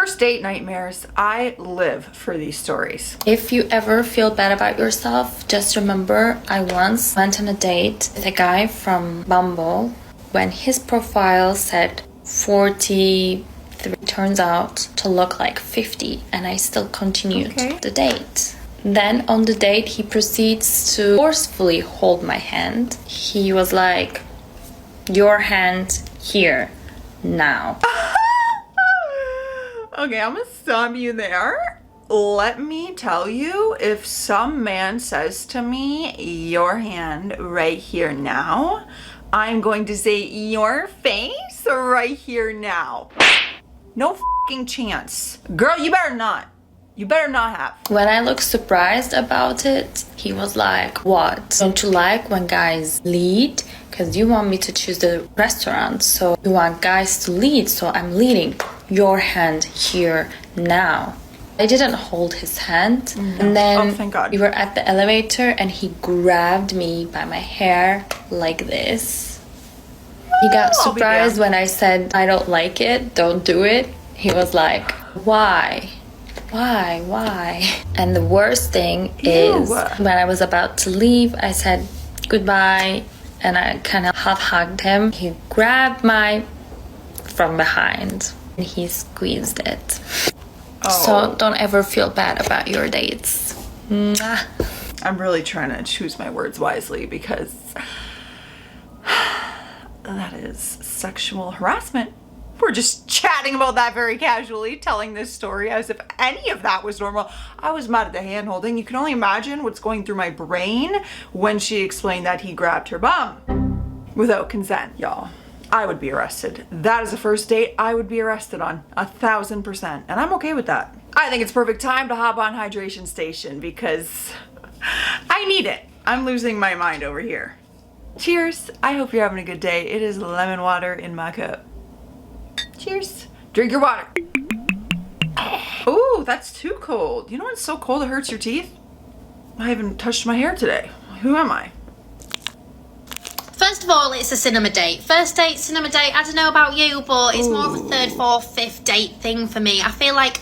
First date nightmares. I live for these stories. If you ever feel bad about yourself, just remember I once went on a date with a guy from Bumble when his profile said 43, turns out to look like 50, and I still continued the date. Then on the date, he proceeds to forcefully hold my hand. He was like, "Your hand here, now." Okay, I'm gonna stop you there. Let me tell you, if some man says to me, "Your hand right here now," I'm going to say, "Your face right here now." No fucking chance. Girl, you better not. You better not have. When I looked surprised about it, he was like, "What? Don't you like when guys lead? Because you want me to choose the restaurant, so you want guys to lead, so I'm leading. Your hand here now." I didn't hold his hand. And then thank God. we were at the elevator and he grabbed me by my hair like this. He got surprised when I said, "I don't like it, don't do it." He was like, "Why? Why?" And the worst thing is, when I was about to leave, I said goodbye and I kind of half hugged him. He grabbed from behind and he squeezed it. So don't ever feel bad about your dates. Mwah. I'm really trying to choose my words wisely because that is sexual harassment. We're just chatting about that very casually, telling this story as if any of that was normal. I was mad at the hand holding. You can only imagine what's going through my brain when she explained that he grabbed her bum without consent, y'all. I would be arrested. That is a first date I would be arrested on 1,000%. And I'm okay with that. I think it's perfect time to hop on hydration station because I need it. I'm losing my mind over here. Cheers. I hope you're having a good day. It is lemon water in my cup. Cheers. Drink your water. Ooh, that's too cold. You know when it's so cold it hurts your teeth? I haven't touched my hair today. Who am I? First of all, it's a cinema date. First date, cinema date, I don't know about you, but it's more of a third, fourth, fifth date thing for me. I feel like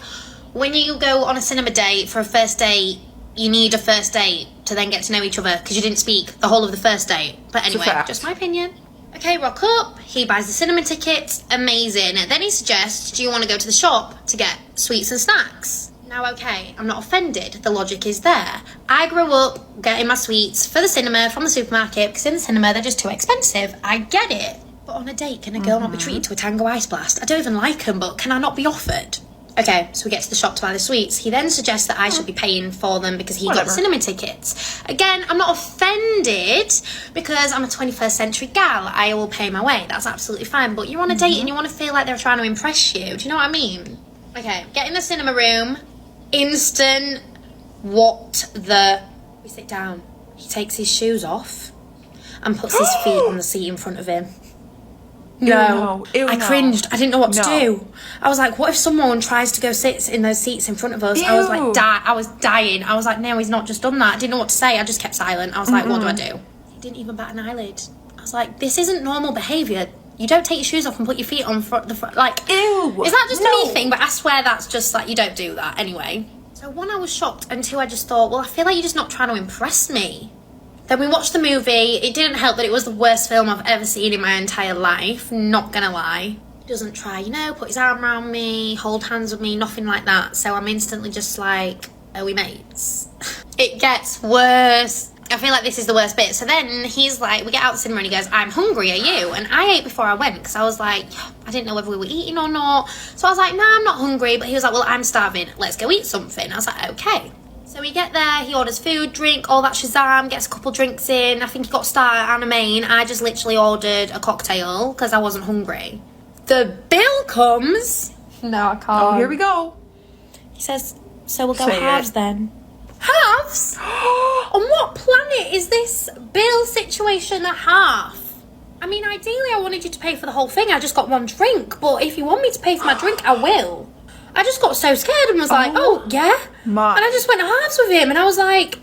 when you go on a cinema date for a first date, you need a first date to then get to know each other because you didn't speak the whole of the first date. But anyway, just my opinion. Okay, rock up. He buys the cinema tickets. Amazing. Then he suggests, do you want to go to the shop to get sweets and snacks? Now, okay, I'm not offended. The logic is there. I grew up getting my sweets for the cinema from the supermarket because in the cinema they're just too expensive. I get it. But on a date, can a girl not be treated to a Tango Ice Blast? I don't even like them, but can I not be offered? Okay, so we get to the shop to buy the sweets. He then suggests that I should be paying for them because he got the cinema tickets. Again, I'm not offended because I'm a 21st century gal. I will pay my way. That's absolutely fine. But you're on a date and you want to feel like they're trying to impress you. Do you know what I mean? Okay, get in the cinema room. Instant. We sit down. He takes his shoes off and puts his feet on the seat in front of him. No. I cringed. I didn't know what to do. I was like, what if someone tries to go sit in those seats in front of us? I was like, I was dying. I was like, no, he's not just done that. I didn't know what to say. I just kept silent. I was like, what do I do? He didn't even bat an eyelid. I was like, this isn't normal behaviour. You don't take your shoes off and put your feet on the front. Like, ew. Is that just a me thing? But I swear that's just like, you don't do that anyway. So one, I was shocked, and two, I just thought, well, I feel like you're just not trying to impress me. Then we watched the movie. It didn't help that it was the worst film I've ever seen in my entire life. Not gonna lie. He doesn't try, put his arm around me, hold hands with me, nothing like that. So I'm instantly just like, are we mates? It gets worse. I feel like this is the worst bit. So then he's like, we get out of the cinema and he goes, I'm hungry, are you? And I ate before I went because I was like, I didn't know whether we were eating or not. So I was like, nah, I'm not hungry. But he was like, well, I'm starving. Let's go eat something. I was like, okay. So we get there, he orders food, drink, all that shazam, gets a couple drinks in. I think he got a starter and a main. I just literally ordered a cocktail because I wasn't hungry. The bill comes. No, I can't. Oh, here we go. He says, so we'll go halves then. Halves? On what planet is this bill situation a half? I mean, ideally I wanted you to pay for the whole thing. I just got one drink. But if you want me to pay for my drink, I will. I just got so scared and was like, oh, yeah? And I just went halves with him and I was like,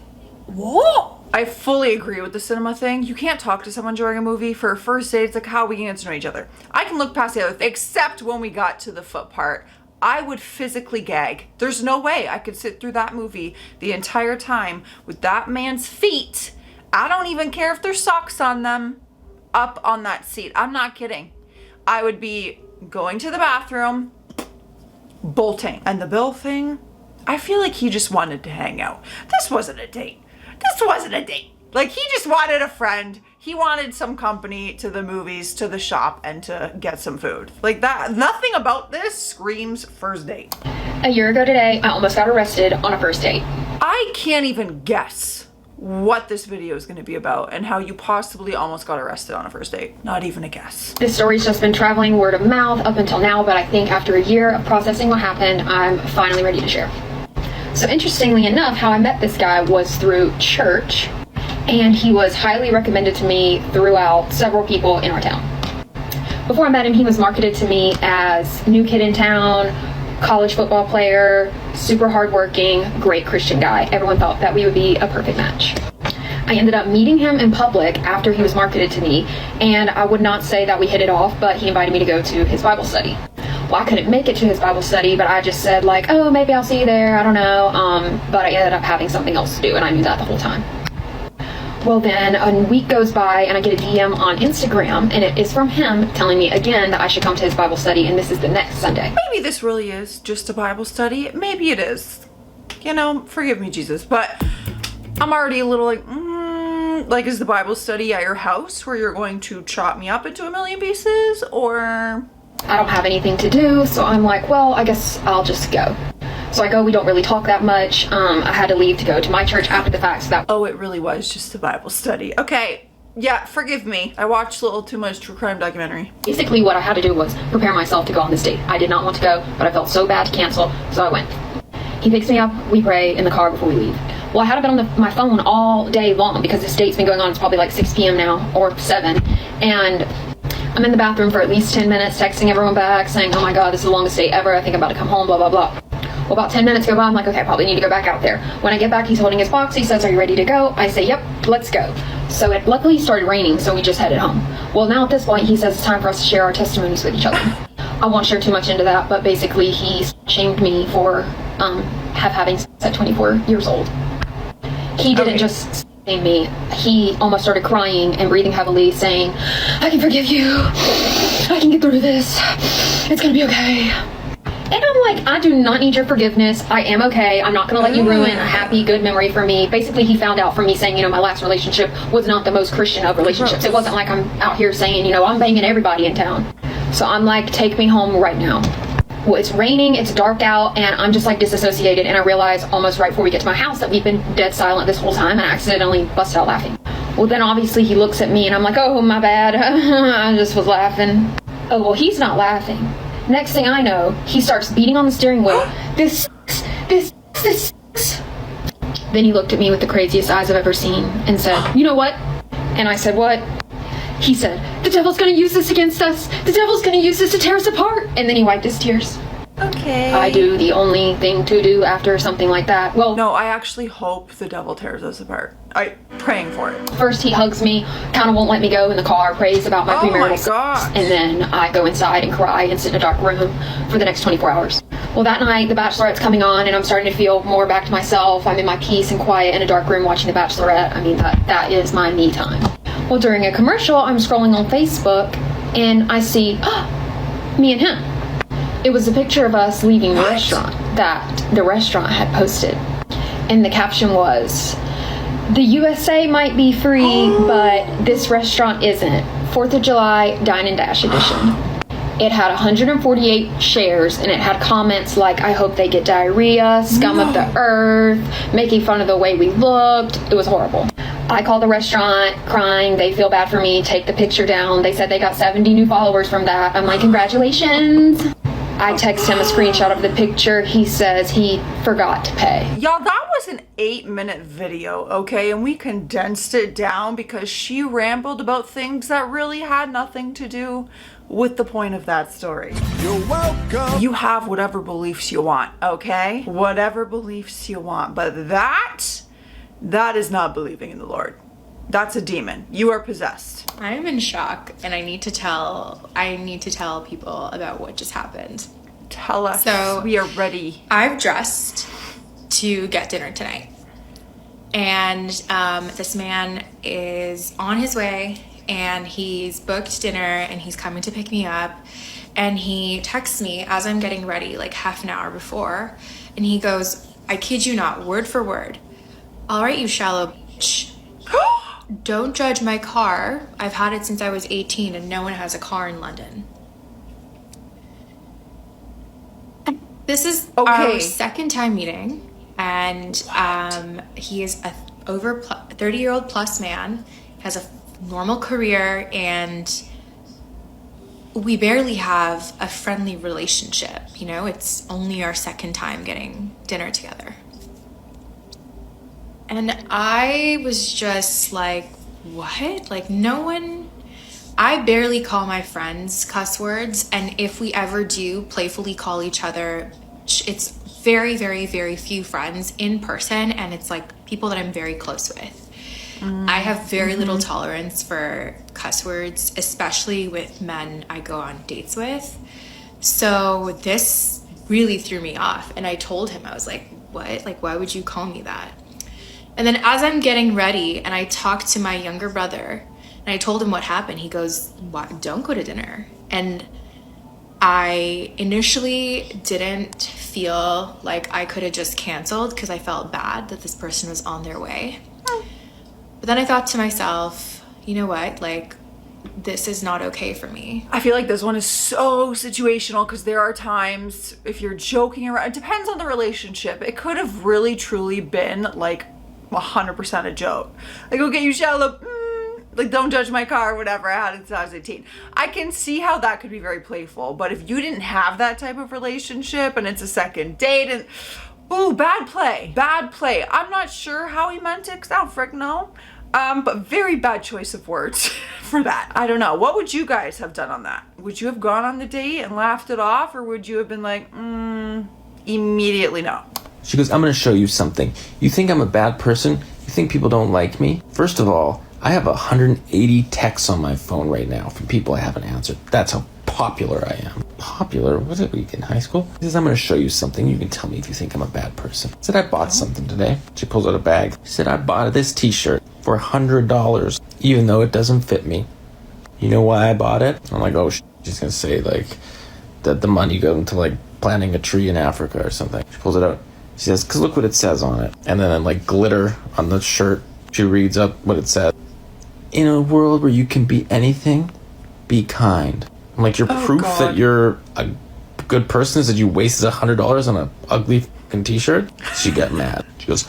what? I fully agree with the cinema thing. You can't talk to someone during a movie. For a first date, it's like, how are we going to get to know each other? I can look past the other thing, except when we got to the foot part. I would physically gag. There's no way I could sit through that movie the entire time with that man's feet. I don't even care if there's socks on them, up on that seat. I'm not kidding. I would be going to the bathroom, bolting. And the Bill thing, I feel like he just wanted to hang out. This wasn't a date. This wasn't a date. Like, he just wanted a friend. He wanted some company to the movies, to the shop, and to get some food. Like, that, nothing about this screams first date. A year ago today, I almost got arrested on a first date. I can't even guess what this video is going to be about and how you possibly almost got arrested on a first date. Not even a guess. This story's just been traveling word of mouth up until now, but I think after a year of processing what happened, I'm finally ready to share. So interestingly enough, how I met this guy was through church, and he was highly recommended to me throughout several people in our town. Before I met him, he was marketed to me as new kid in town, college football player, super hardworking, great Christian guy. Everyone thought that we would be a perfect match. I ended up meeting him in public after he was marketed to me, and I would not say that we hit it off, but he invited me to go to his Bible study. Well, I couldn't make it to his Bible study, but I just said like, oh, maybe I'll see you there, I don't know, but I ended up having something else to do, and I knew that the whole time. Well, then a week goes by and I get a DM on Instagram, and it is from him telling me again that I should come to his Bible study, and this is the next Sunday. Maybe this really is just a Bible study. Maybe it is. You know, forgive me, Jesus, but I'm already a little like, is the Bible study at your house where you're going to chop me up into a million pieces, or? I don't have anything to do, so I'm like, well, I guess I'll just go. So I go, we don't really talk that much. I had to leave to go to my church after the fact, so that... Oh, it really was just a Bible study. Okay, yeah, forgive me. I watched a little too much true crime documentary. Basically, what I had to do was prepare myself to go on this date. I did not want to go, but I felt so bad to cancel, so I went. He picks me up, we pray in the car before we leave. Well, I had been on my phone all day long because this date's been going on. It's probably like 6 p.m. now, or 7, and I'm in the bathroom for at least 10 minutes, texting everyone back, saying, oh my God, this is the longest date ever. I think I'm about to come home, blah, blah, blah. Well, about 10 minutes go by, I'm like, okay, I probably need to go back out there. When I get back, he's holding his box. He says, are you ready to go? I say, yep, let's go. So it luckily started raining, so we just headed home. Well, now at this point, he says it's time for us to share our testimonies with each other. I won't share too much into that, but basically he shamed me for having sex at 24 years old. He didn't just shame me. He almost started crying and breathing heavily, saying, I can forgive you. I can get through this. It's gonna be okay. And I'm like, I do not need your forgiveness. I am okay. I'm not going to let you ruin a happy, good memory for me. Basically, he found out from me saying, you know, my last relationship was not the most Christian of relationships. It wasn't like I'm out here saying, you know, I'm banging everybody in town. So I'm like, take me home right now. Well, it's raining, it's dark out, and I'm just like disassociated. And I realize almost right before we get to my house that we've been dead silent this whole time, and I accidentally busted out laughing. Well, then obviously he looks at me and I'm like, oh, my bad. I just was laughing. Oh, well, he's not laughing. Next thing I know, he starts beating on the steering wheel. This. Then he looked at me with the craziest eyes I've ever seen and said, you know what? And I said, what? He said, the devil's gonna use this against us. The devil's gonna use this to tear us apart. And then he wiped his tears. Okay. I do the only thing to do after something like that. Well, no, I actually hope the devil tears us apart. I'm praying for it. First he hugs me, kind of won't let me go in the car, prays about my premarital sex, and then I go inside and cry and sit in a dark room for the next 24 hours. Well, that night the Bachelorette's coming on and I'm starting to feel more back to myself. I'm in my peace and quiet in a dark room watching the Bachelorette. I mean, that is my me time. Well, during a commercial, I'm scrolling on Facebook and I see me and him. It was a picture of us leaving the restaurant that the restaurant had posted. And the caption was, the USA might be free, but this restaurant isn't. 4th of July Dine and Dash edition. It had 148 shares and it had comments like, I hope they get diarrhea, scum of the earth, making fun of the way we looked. It was horrible. I call the restaurant crying. They feel bad for me, take the picture down. They said they got 70 new followers from that. I'm like, congratulations. I text him a screenshot of the picture. He says he forgot to pay. Y'all, that was an 8-minute video, okay? And we condensed it down because she rambled about things that really had nothing to do with the point of that story. You're welcome. You have whatever beliefs you want, okay? Whatever beliefs you want. But that is not believing in the Lord. That's a demon. You are possessed. I'm in shock and I need to tell people about what just happened. Tell us. So we are ready. I've dressed to get dinner tonight. And this man is on his way and he's booked dinner and he's coming to pick me up. And he texts me as I'm getting ready, like half an hour before. And he goes, I kid you not, word for word. All right, you shallow bitch. Don't judge my car. I've had it since I was 18 and no one has a car in London. This is our second time meeting. And he is a over 30-year-old plus man, has a normal career, and we barely have a friendly relationship. You know, it's only our second time getting dinner together. And I was just like, what? Like, no one... I barely call my friends cuss words, and if we ever do playfully call each other, it's very, very, very few friends in person, and it's like people that I'm very close with. I have very little tolerance for cuss words, especially with men I go on dates with. So this really threw me off, and I told him, I was like, what? Like, why would you call me that? And then as I'm getting ready and I talked to my younger brother and I told him what happened, he goes, "What? Don't go to dinner." And I initially didn't feel like I could have just canceled because I felt bad that this person was on their way. But then I thought to myself, you know what? Like, this is not okay for me. I feel like this one is so situational because there are times if you're joking around, it depends on the relationship. It could have really truly been like 100% a joke. Like, okay, you shallow, like, don't judge my car, whatever. I had it since I was 18. I can see how that could be very playful, but if you didn't have that type of relationship and it's a second date and, ooh, bad play. I'm not sure how he meant it because I don't frick know. But very bad choice of words for that. I don't know. What would you guys have done on that? Would you have gone on the date and laughed it off, or would you have been like, immediately no? She goes, I'm going to show you something. You think I'm a bad person? You think people don't like me? First of all, I have 180 texts on my phone right now from people I haven't answered. That's how popular I am. Popular? Was it in high school? He says, I'm going to show you something. You can tell me if you think I'm a bad person. I said, I bought something today. She pulls out a bag. She said, I bought this t-shirt for $100, even though it doesn't fit me. You know why I bought it? I'm like, oh, she's going to say, like, that the money goes into, like, planting a tree in Africa or something. She pulls it out. She says, because look what it says on it. And then, like, glitter on the shirt, she reads up what it says. In a world where you can be anything, be kind. I'm like, your proof that you're a good person is that you wasted $100 on an ugly fucking t-shirt? She got mad. She goes,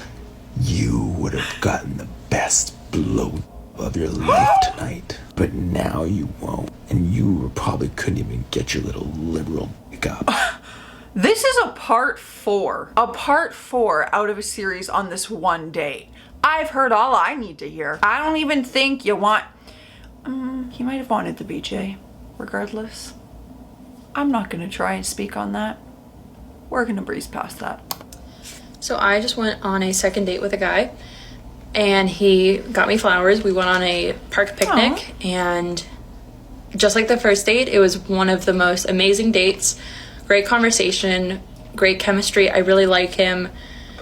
you would have gotten the best blow of your life tonight, but now you won't. And you probably couldn't even get your little liberal up. This is a part 4. A part 4 out of a series on this one date. I've heard all I need to hear. I don't even think you want... he might have wanted the BJ. Regardless. I'm not going to try and speak on that. We're going to breeze past that. So I just went on a second date with a guy. And he got me flowers. We went on a park picnic. And just like the first date, it was one of the most amazing dates. Great conversation. Great chemistry. I really like him.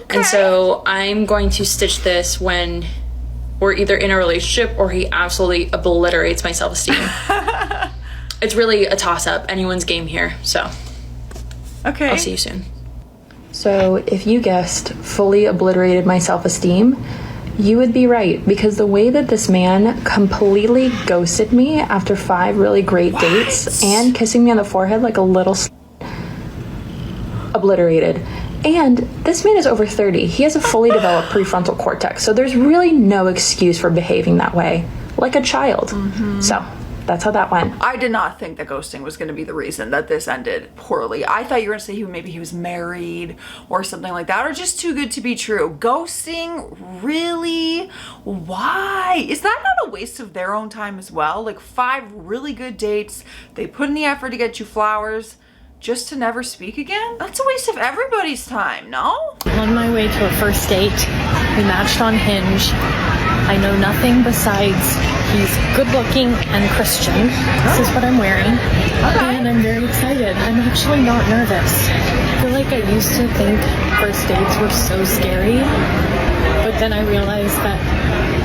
And so I'm going to stitch this when we're either in a relationship or he absolutely obliterates my self-esteem. It's really a toss-up. Anyone's game here. So I'll see you soon. So if you guessed fully obliterated my self-esteem, you would be right, because the way that this man completely ghosted me after 5 really great dates and kissing me on the forehead like a little obliterated. And this man is over 30. He has a fully developed prefrontal cortex, so there's really no excuse for behaving that way, like a child. So that's how that went. I did not think that ghosting was going to be the reason that this ended poorly. I thought you were going to say maybe he was married or something like that, or just too good to be true. Ghosting? Really? Why? Is that not a waste of their own time as well? Like 5 really good dates, they put in the effort to get you flowers, just to never speak again? That's a waste of everybody's time, no? On my way to a first date, we matched on Hinge. I know nothing besides he's good looking and Christian. This is what I'm wearing. And I'm very excited. I'm actually not nervous. I feel like I used to think first dates were so scary, but then I realized that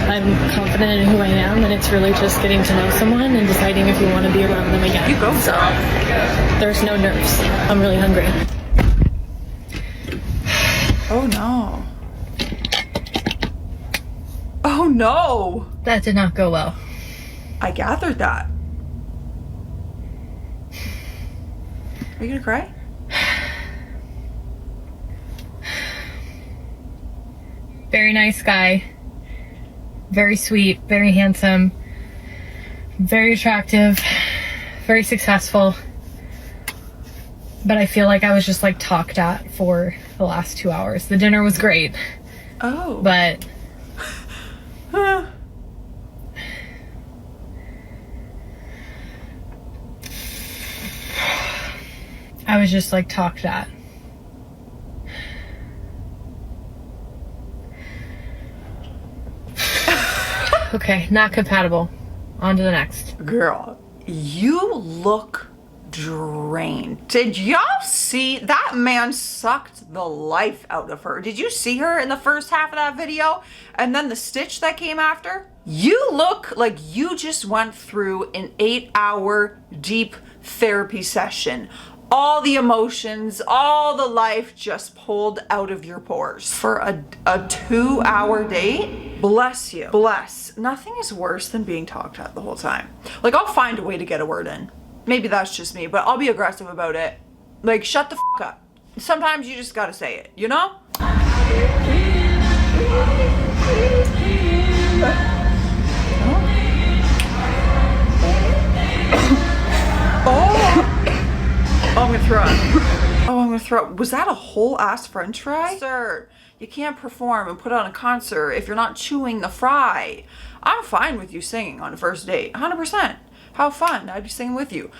I'm confident in who I am, and it's really just getting to know someone and deciding if you want to be around them again. You go. So there's no nerves. I'm really hungry. Oh no. Oh no. That did not go well. I gathered that. Are you gonna cry? Very nice guy. Very sweet, very handsome, very attractive, very successful. But I feel like I was just like talked at for the last 2 hours. The dinner was great. Oh. But I was just like talked at. Okay, not compatible. On to the next. Girl, you look drained. Did y'all see that man sucked the life out of her? Did you see her in the first half of that video? And then the stitch that came after? You look like you just went through an 8-hour deep therapy session. All the emotions, all the life just pulled out of your pores for a 2-hour date. Bless you. Bless. Nothing is worse than being talked at the whole time. Like, I'll find a way to get a word in. Maybe that's just me, but I'll be aggressive about it. Like, shut the fuck up. Sometimes you just gotta say it, you know? Oh, I'm gonna throw up. Oh, I'm gonna throw up. Was that a whole ass french fry? Sir, you can't perform and put on a concert if you're not chewing the fry. I'm fine with you singing on a first date, 100%. How fun, I'd be singing with you.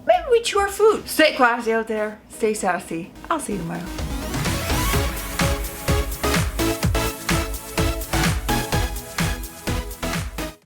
Maybe we chew our food. Stay classy out there, stay sassy. I'll see you tomorrow.